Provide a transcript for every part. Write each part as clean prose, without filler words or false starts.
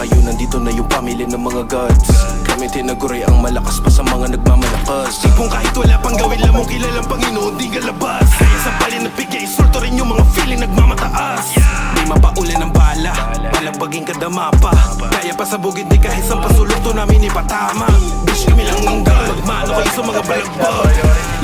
kayo, nandito na yung pamilya ng mga gods. Kami tinaguray ang malakas pa sa mga nagmamalakas. Tipong kahit wala pang gawin, lamang kilalang Panginoon, di galabas. Kaya sa palin ng bigay, sulto rin yung mga feeling nagmamataas. Di mapaulan ng bala, malabaging kadama pa. Kaya pa sa bugid, di kahit sa pasulot to namin ipatama. Bitch kami lang ng God, magmano kayo sa mga balagbag.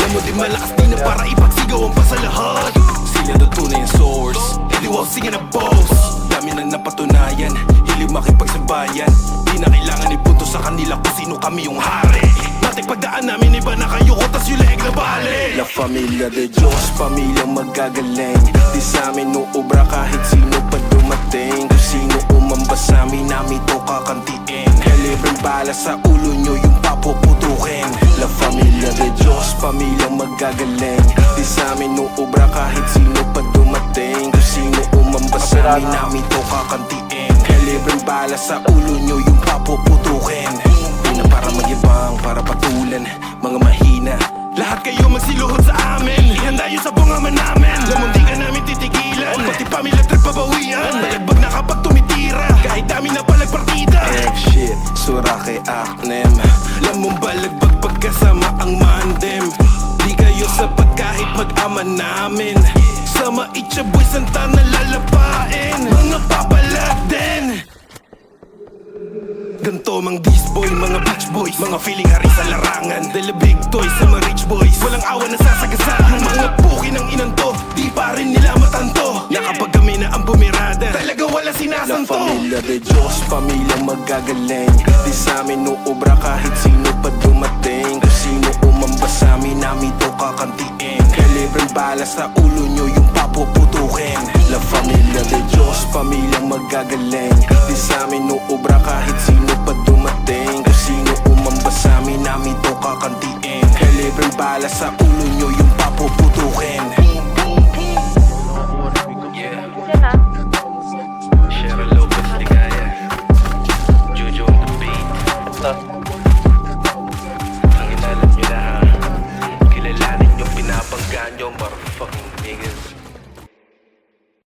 Alam mo di malakas di na para ipagsigaw ang pasalahat. Sila na tunay ang source, hindi wow sige na boss. Dami na napatunayan, hilig makipagsabayan. Di na kailangan ipunto sa kanila kung sino kami yung hari. Dating pagdaan namin iba na kayo ko, tas yung leeg na bale. La Familia de Diyos, pamilyang magagaling. Di sa amin uubra kahit sino pa dumating. Kung sino umamba sa amin, namin to kakantiin. Kalibreng bala sa ulo nyo yung papuputukin. La Familia de Diyos, pamilyang magagaling. Di sa amin uubra kahit sino pa dumating. Kung sino umamba sa amin, namin to kakantiin. Kalibreng bala sa ulo nyo yung papuputukin. Di na para magyabang, para patulan mga mahina. Lahat kayo magsiluhod sa amin, ihanda yun sa bungaman namin. Lamang di ka namin titigilan, pati pamilya trip pabawian. Nalagbag na kapag tumitira, kahit dami na palagpartida. Shit, sura kay Aknem. Lamang balagbag pagkasama ang mandem. Di kayo sapat kahit mag-ama namin. Sama itcha boy, santa na lalapain. Mga papalag din. Ganto mang beast boy, mga beach boys, mga feeling hari sa larangan. Dala big toys sa mga rich boys, walang awa na sasagasaan. Yung mga puki ng inanto, di pa rin nila matanto. Na kapag kami na ang bumirada, talaga wala sinasanto. La Familia de Diyos, pamilyang magagaling. Di sa amin uubra kahit sino pa dumating. Kung sino umamba sa amin, namin to kakantiin. Kalibreng bala sa ulo nyo yung papuputukin. La Familia de Diyos, pamilyang magagaling. Di sa amin uubra